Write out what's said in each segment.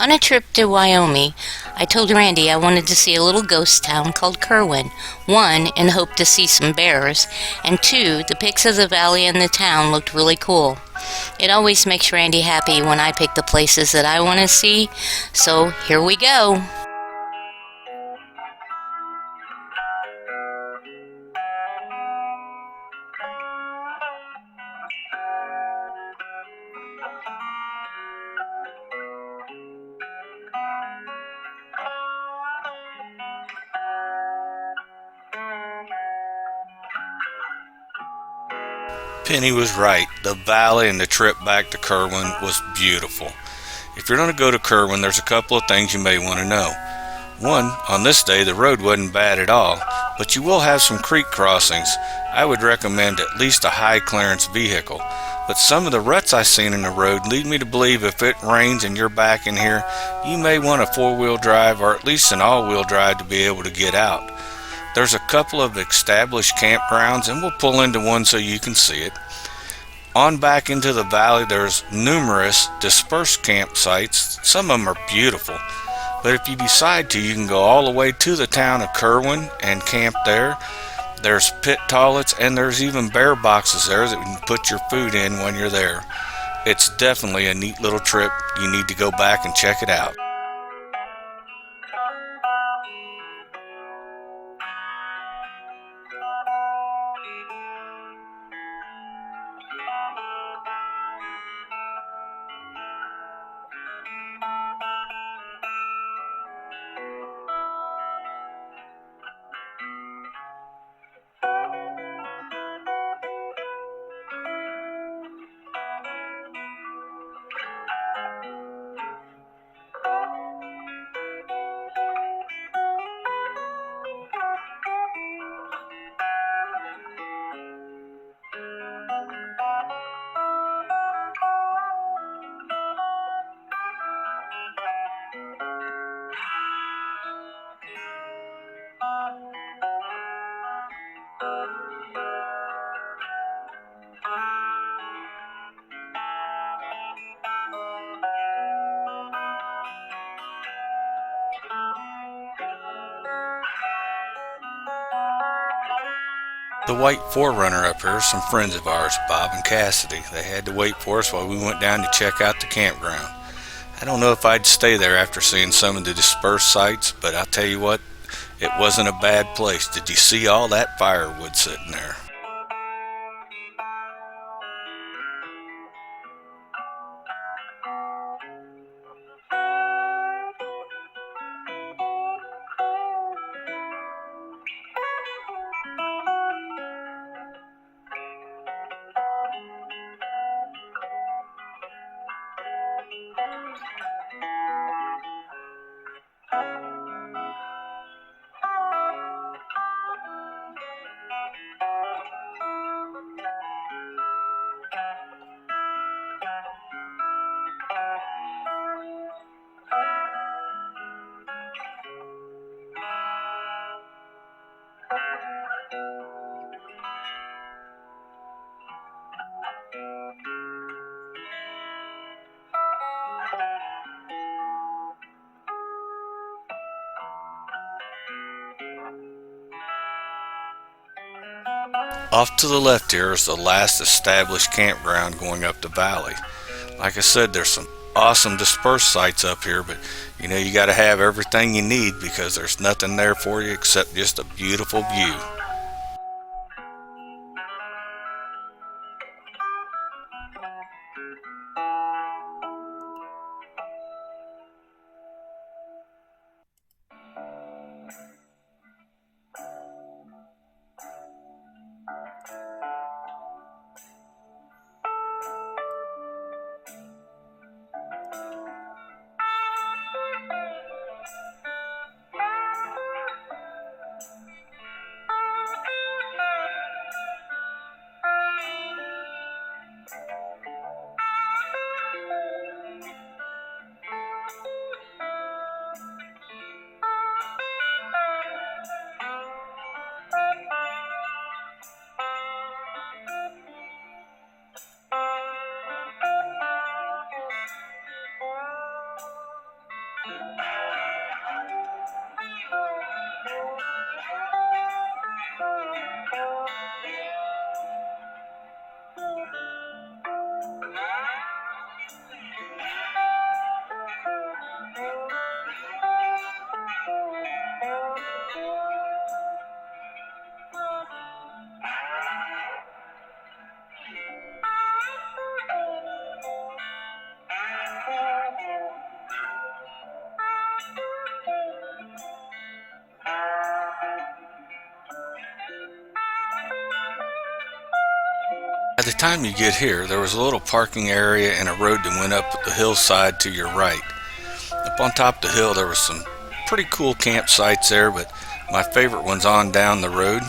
On a trip to Wyoming, I told Randy I wanted to see a little ghost town called Kirwin. One, in hope to see some bears, and two, the pics of the valley and the town looked really cool. It always makes Randy happy when I pick the places that I want to see, so here we go. Penny was right. The valley and the trip back to Kirwin was beautiful. If you're going to go to Kirwin, there's a couple of things you may want to know. One, on this day the road wasn't bad at all, but you will have some creek crossings. I would recommend at least a high clearance vehicle. But some of the ruts I seen in the road lead me to believe if it rains and you're back in here, you may want a four-wheel drive or at least an all-wheel drive to be able to get out. There's a couple of established campgrounds and we'll pull into one so you can see it. On back into the valley there's numerous dispersed campsites. Some of them are beautiful. But if you decide to, you can go all the way to the town of Kirwin and camp there. There's pit toilets and there's even bear boxes there that you can put your food in when you're there. It's definitely a neat little trip. You need to go back and check it out. The white forerunner up here are some friends of ours, Bob and Cassidy. They had to wait for us while we went down to check out the campground. I don't know if I'd stay there after seeing some of the dispersed sites, but I'll tell you what, it wasn't a bad place. Did you see all that firewood sitting there? Off to the left here is the last established campground going up the valley. Like I said, there's some awesome dispersed sites up here, but you got to have everything you need because there's nothing there for you except just a beautiful view. By the time you get here, there was a little parking area and a road that went up the hillside to your right. Up on top of the hill, there was some pretty cool campsites there, but my favorite one's on down the road.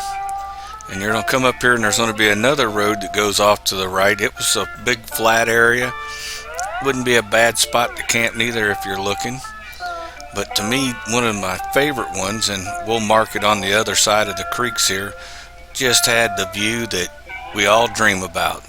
And you're going to come up here and there's going to be another road that goes off to the right. It was a big flat area. Wouldn't be a bad spot to camp neither if you're looking. But to me, one of my favorite ones, and we'll mark it on the other side of the creeks here, just had the view that we all dream about.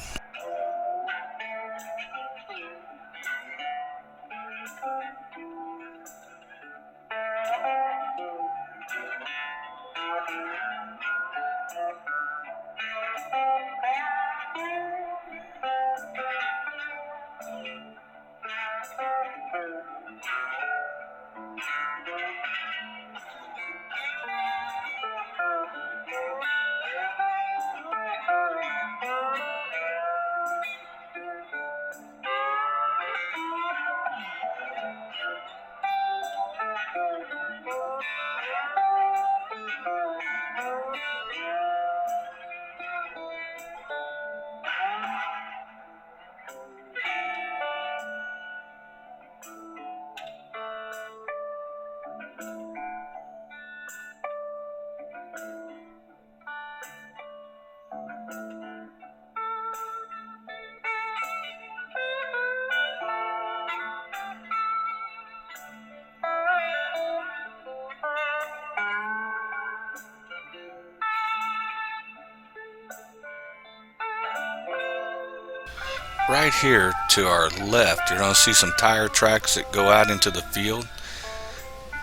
Right here to our left, you're going to see some tire tracks that go out into the field.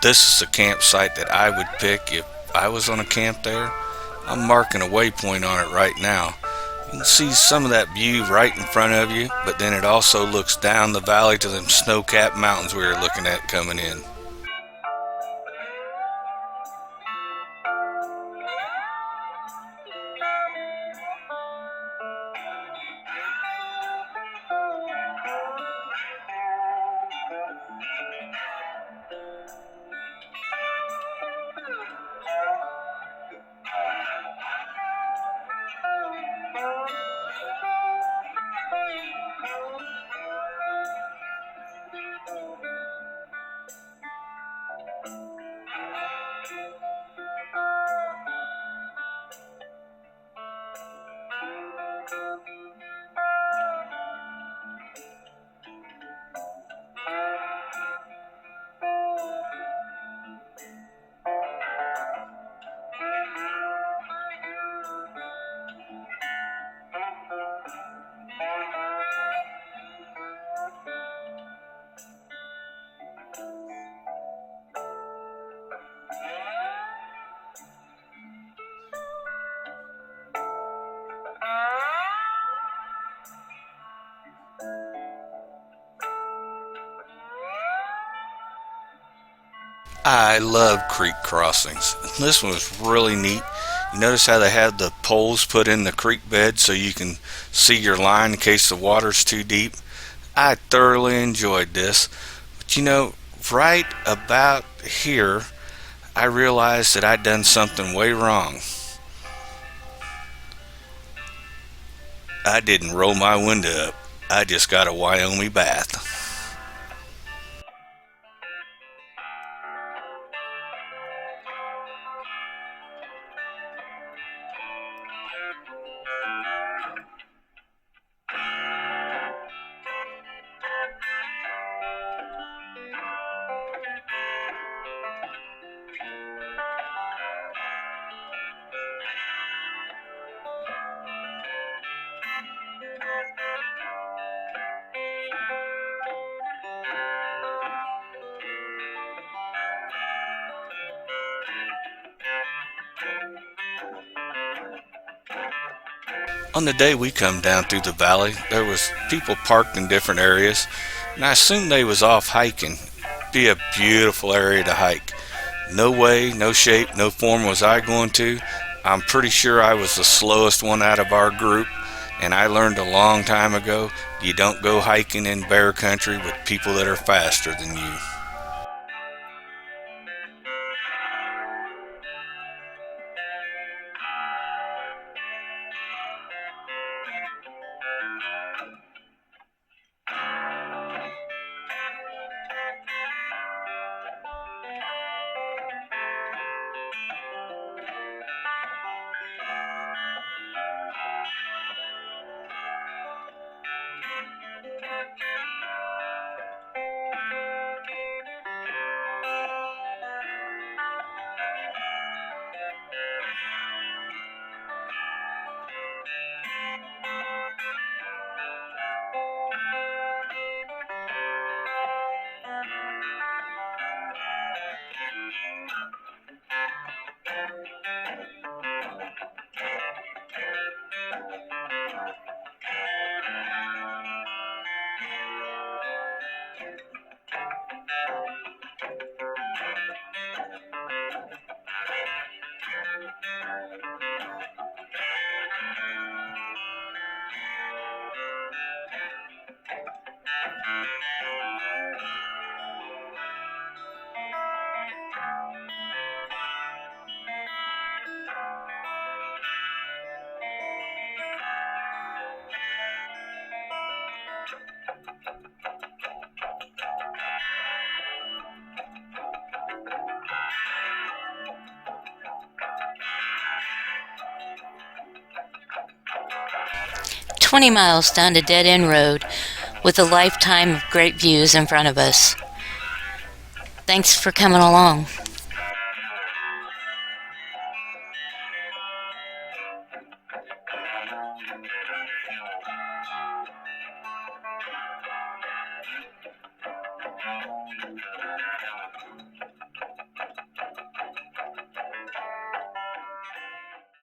This is a campsite that I would pick if I was on a camp there. I'm marking a waypoint on it right now. You can see some of that view right in front of you, but then it also looks down the valley to them snow-capped mountains we were looking at coming in. I love creek crossings. This one was really neat. You notice how they had the poles put in the creek bed so you can see your line in case the water's too deep. I thoroughly enjoyed this. But you know, right about here, I realized that I'd done something way wrong. I didn't roll my window up. I just got a Wyoming bath. On the day we come down through the valley, there was people parked in different areas, and I assumed they was off hiking. Be a beautiful area to hike. No way, no shape, no form was I going to. I'm pretty sure I was the slowest one out of our group, and I learned a long time ago, you don't go hiking in bear country with people that are faster than you. 20 miles down a dead-end road with a lifetime of great views in front of us. Thanks for coming along.